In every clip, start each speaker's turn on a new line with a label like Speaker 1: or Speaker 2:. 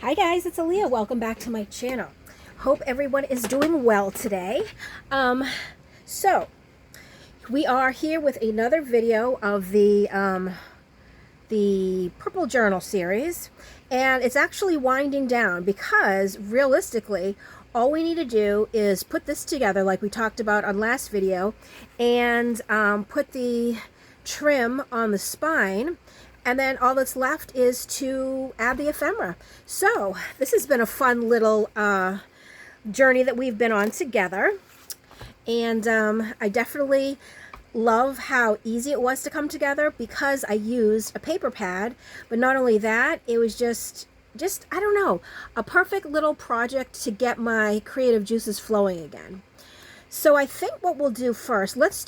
Speaker 1: Hi guys, it's Alia. Welcome back to my channel. Hope everyone is doing well today. So we are here with another video of the Purple Journal series, and it's actually winding down because realistically all we need to do is put this together like we talked about on last video and put the trim on the spine, and then all that's left is to add the ephemera. So this has been a fun little journey that we've been on together, and I definitely love how easy it was to come together because I used a paper pad. But not only that, it was just I don't know, a perfect little project to get my creative juices flowing again. So I think what we'll do first, let's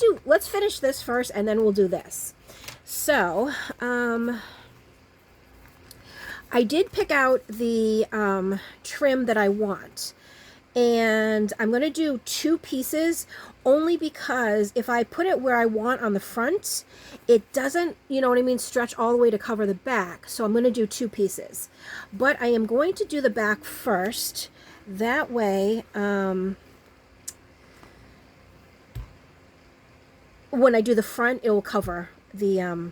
Speaker 1: finish this first and then we'll do this. So I did pick out the trim that I want, and I'm going to do two pieces only because if I put it where I want on the front, it doesn't, you know what I mean, stretch all the way to cover the back. So I'm going to do two pieces, but I am going to do the back first. That way, when I do the front, it will cover the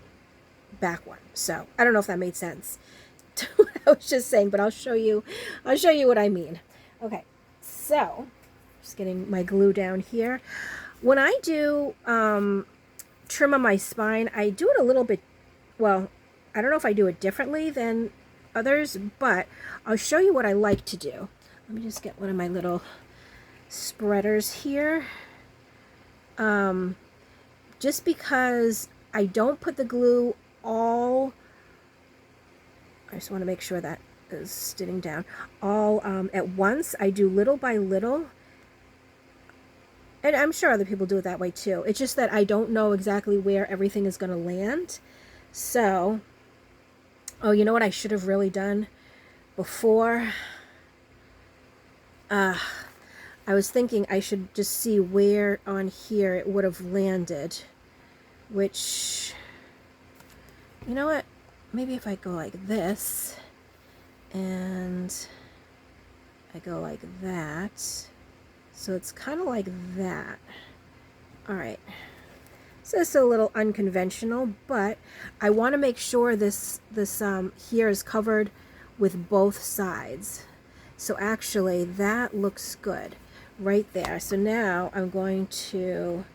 Speaker 1: back one. So I don't know if that made sense to what I was just saying, but I'll show you what I mean. Okay, so just getting my glue down here. When I do trim on my spine, I do it a little bit, well, I don't know if I do it differently than others, but I'll show you what I like to do. Let me just get one of my little spreaders here. Just because I don't put the glue all, I just want to make sure that is sitting down, all at once. I do little by little. And I'm sure other people do it that way too. It's just that I don't know exactly where everything is going to land. So, oh, you know what I should have really done before? I was thinking I should just see where on here it would have landed. Which, you know what? Maybe if I go like this, and I go like that. So it's kind of like that. All right. So it's a little unconventional, but I want to make sure this here is covered with both sides. So actually that looks good right there. So now I'm going to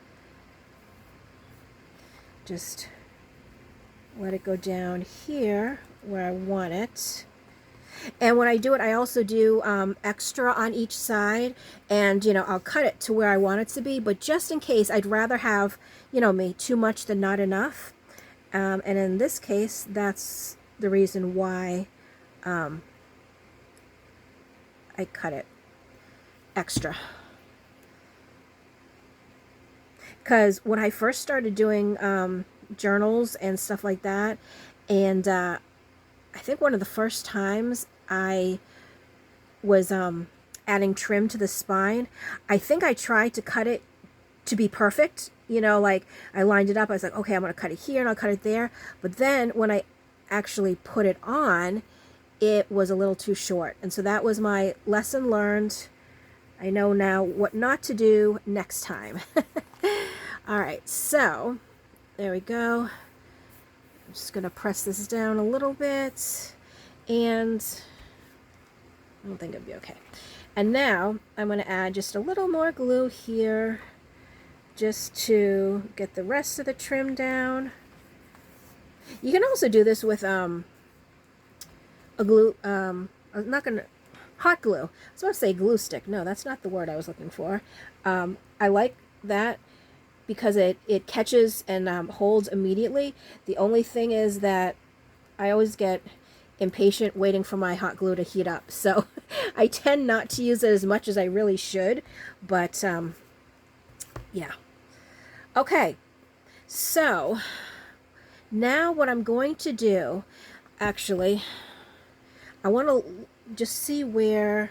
Speaker 1: just let it go down here where I want it. And when I do it, I also do extra on each side, and you know, I'll cut it to where I want it to be, but just in case, I'd rather have, you know, me too much than not enough. And in this case, that's the reason why I cut it extra. Because when I first started doing journals and stuff like that, and I think one of the first times I was adding trim to the spine, I think I tried to cut it to be perfect. You know, like I lined it up. I was like, okay, I'm going to cut it here and I'll cut it there. But then when I actually put it on, it was a little too short. And so that was my lesson learned. I know now what not to do next time. All right, so there we go. I'm just going to press this down a little bit, and I don't think it'll be okay. And now I'm going to add just a little more glue here just to get the rest of the trim down. You can also do this with a glue, I'm not going to, hot glue. I was about to say glue stick. No, that's not the word I was looking for. I like that because it catches and holds immediately. The only thing is that I always get impatient waiting for my hot glue to heat up. So I tend not to use it as much as I really should. But yeah. Okay. So now what I'm going to do, actually, I want to just see where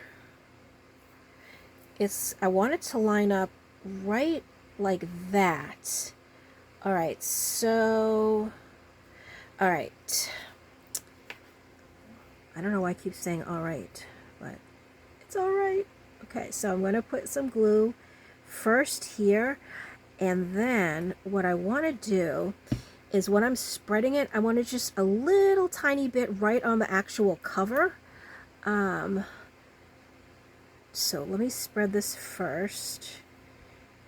Speaker 1: I want it to line up right like that. All right, so, all right. I don't know why I keep saying all right, but it's all right. Okay, so I'm going to put some glue first here, and then what I want to do is when I'm spreading it, I want to just a little tiny bit right on the actual cover. So let me spread this first.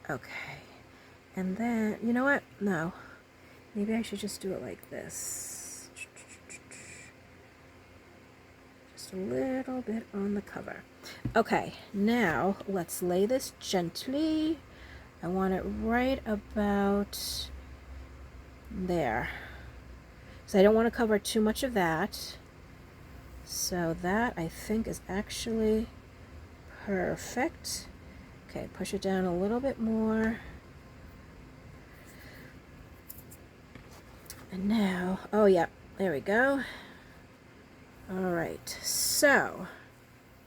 Speaker 1: Okay. And then, you know what? No. Maybe I should just do it like this. Just a little bit on the cover. Okay, now let's lay this gently. I want it right about there. So I don't want to cover too much of that. So that I think is actually perfect. Okay, push it down a little bit more. And now, oh yeah, there we go. All right, so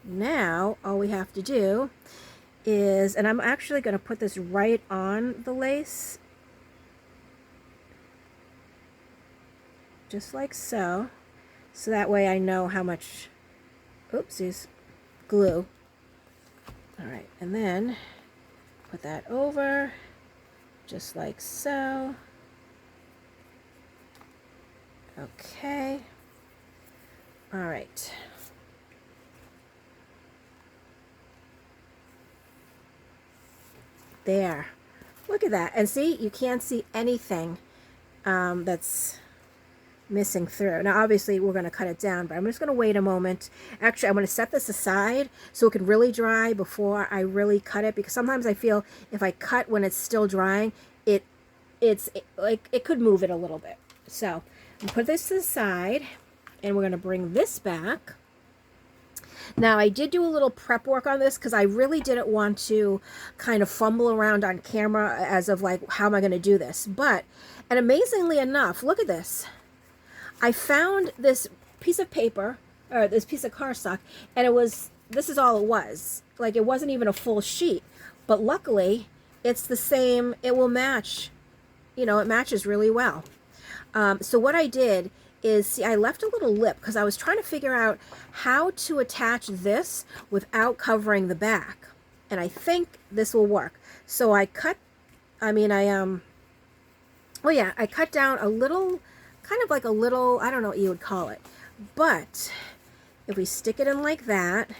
Speaker 1: now all we have to do is, and I'm actually going to put this right on the lace, just like so. So that way I know how much, oopsies, glue. All right, and then put that over, just like so. Okay. All right. There. Look at that. And see, you can't see anything that's missing through. Now, obviously, we're going to cut it down, but I'm just going to wait a moment. Actually, I'm going to set this aside so it can really dry before I really cut it, because sometimes I feel if I cut when it's still drying, it's like it could move it a little bit. So I'm put this to the side, and we're going to bring this back. Now, I did do a little prep work on this because I really didn't want to kind of fumble around on camera as of like, how am I going to do this? But, and amazingly enough, look at this. I found this piece of paper, or this piece of cardstock, and this is all it was. Like, it wasn't even a full sheet. But luckily, it's the same, it will match. You know, it matches really well. So what I did is, see, I left a little lip because I was trying to figure out how to attach this without covering the back. And I think this will work. So I cut down a little, kind of like a little, I don't know what you would call it. But if we stick it in like that,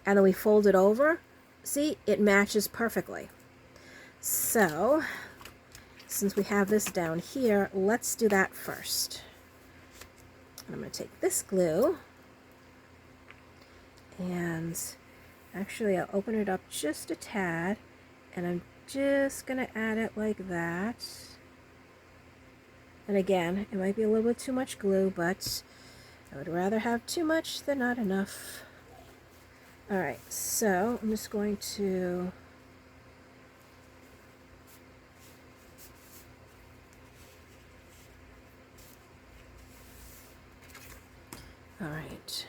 Speaker 1: and then we fold it over, see, it matches perfectly. So, since we have this down here, let's do that first. I'm going to take this glue, and actually I'll open it up just a tad, and I'm just going to add it like that. And again, it might be a little bit too much glue, but I would rather have too much than not enough. Alright, so I'm just going to all right.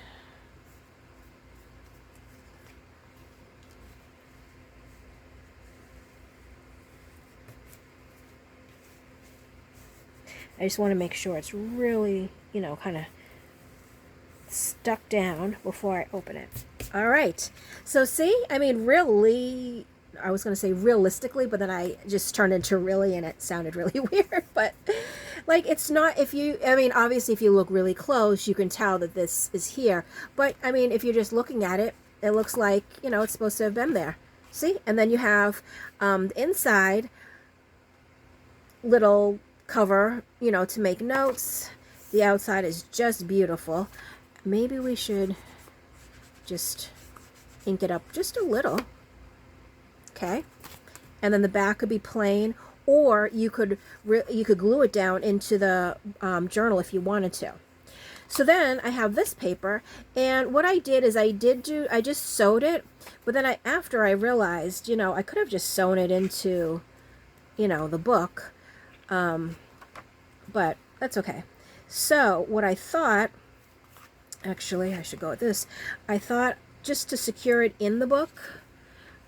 Speaker 1: I just want to make sure it's really, you know, kind of stuck down before I open it. All right. So see, I mean, really, I was going to say realistically, but then I just turned into really, and it sounded really weird. But like, it's not, if you, I mean, obviously if you look really close, you can tell that this is here. But I mean, if you're just looking at it, it looks like, you know, it's supposed to have been there. See? And then you have the inside little cover, you know, to make notes. The outside is just beautiful. Maybe we should just ink it up just a little. Okay. And then the back could be plain, or you could glue it down into the journal if you wanted to. So then I have this paper, and what I did is I just sewed it, but then after I realized, you know, I could have just sewn it into, you know, the book, but that's okay. So what I thought, actually I should go with this, I thought just to secure it in the book,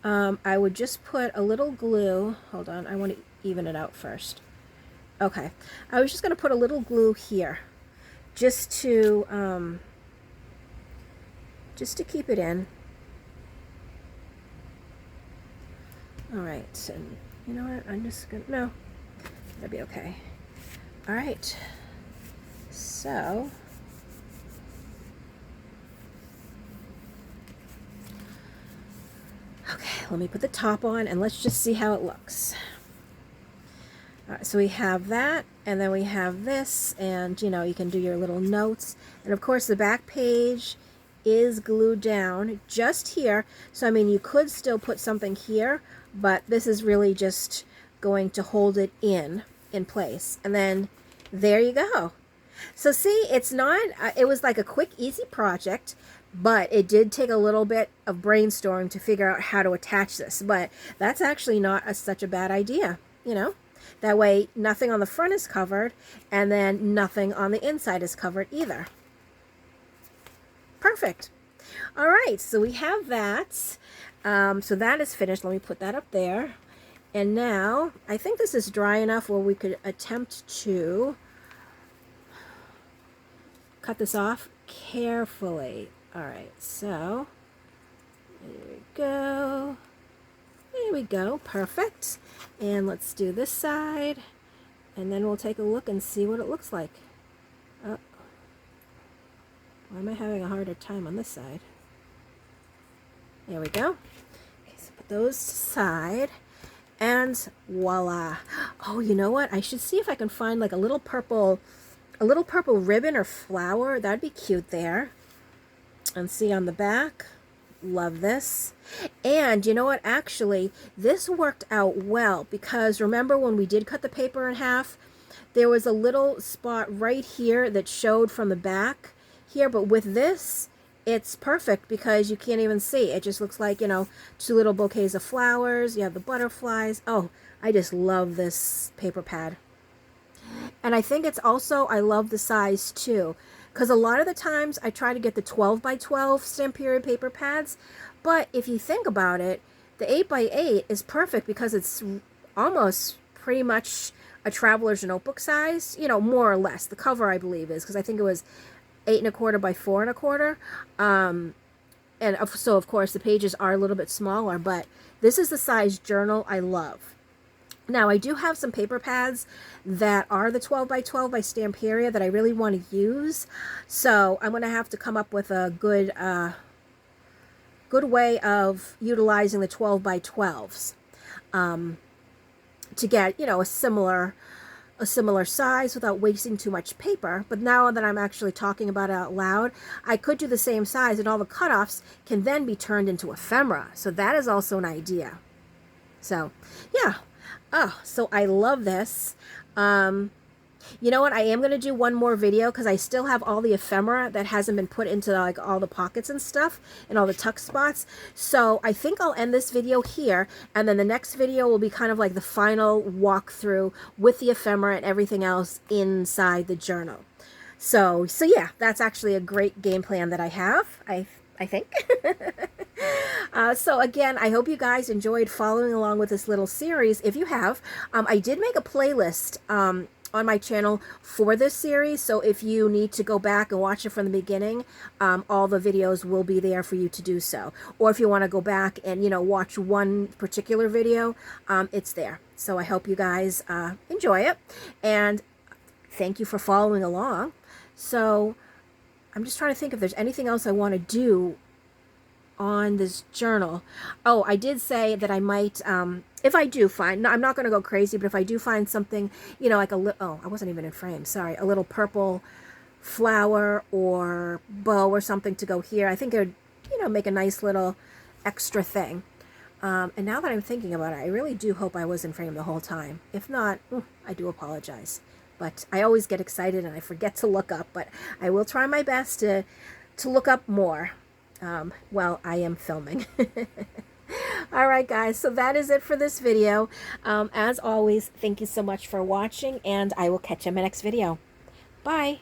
Speaker 1: I would just put a little glue. Hold on, I want to even it out first. Okay, I was just going to put a little glue here, just to just to keep it in. All right, and you know what? I'm just gonna, no, that'll be okay. All right, so okay, let me put the top on and let's just see how it looks. All right, so we have that, and then we have this, and you know, you can do your little notes, and of course the back page is glued down just here. So I mean, you could still put something here, but this is really just going to hold it in place, and then there you go. So see, it's not, it was like a quick, easy project, but it did take a little bit of brainstorming to figure out how to attach this, but that's actually not such a bad idea, you know? That way, nothing on the front is covered, and then nothing on the inside is covered either. Perfect. All right, so we have that. So that is finished. Let me put that up there. And now, I think this is dry enough where we could attempt to cut this off carefully. All right, so there we go. There we go, perfect. And let's do this side, and then we'll take a look and see what it looks like. Oh, why am I having a harder time on this side? There we go. Okay, so put those aside, and voila. Oh, you know what? I should see if I can find like a little purple ribbon or flower. That'd be cute there. And see on the back. Love this. And you know what, actually this worked out well, because remember when we did cut the paper in half, there was a little spot right here that showed from the back here, but with this it's perfect because you can't even see. It just looks like, you know, two little bouquets of flowers. You have the butterflies. Oh, I just love this paper pad. And I think it's also, I love the size too, because a lot of the times I try to get the 12 by 12 stamp period paper pads, but if you think about it, the 8 by 8 is perfect because it's almost pretty much a traveler's notebook size, you know, more or less. The cover, I believe, is, because I think it was 8 1/4 by 4 1/4. And so of course the pages are a little bit smaller, but this is the size journal I love. Now, I do have some paper pads that are the 12 by 12 by Stamperia that I really want to use. So I'm going to have to come up with a good way of utilizing the 12 by 12s to get, you know, a similar size without wasting too much paper. But now that I'm actually talking about it out loud, I could do the same size, and all the cutoffs can then be turned into ephemera. So that is also an idea. So, yeah. Oh, so I love this. You know what? I am going to do one more video because I still have all the ephemera that hasn't been put into like all the pockets and stuff and all the tuck spots. So I think I'll end this video here, and then the next video will be kind of like the final walkthrough with the ephemera and everything else inside the journal. So yeah, that's actually a great game plan that I have, I think. So again, I hope you guys enjoyed following along with this little series. If you have, I did make a playlist on my channel for this series, so if you need to go back and watch it from the beginning, all the videos will be there for you to do so. Or if you want to go back and, you know, watch one particular video, it's there. So I hope you guys enjoy it, and thank you for following along. So I'm just trying to think if there's anything else I want to do on this journal. Oh, I did say that I might, if I do find, no, I'm not going to go crazy, but if I do find something, you know, like oh, I wasn't even in frame, sorry, a little purple flower or bow or something to go here, I think it would, you know, make a nice little extra thing. And now that I'm thinking about it, I really do hope I was in frame the whole time. If not, I do apologize. But I always get excited and I forget to look up, but I will try my best to look up more. Well, I am filming. All right, guys, so that is it for this video. As always, thank you so much for watching, and I will catch you in my next video. Bye.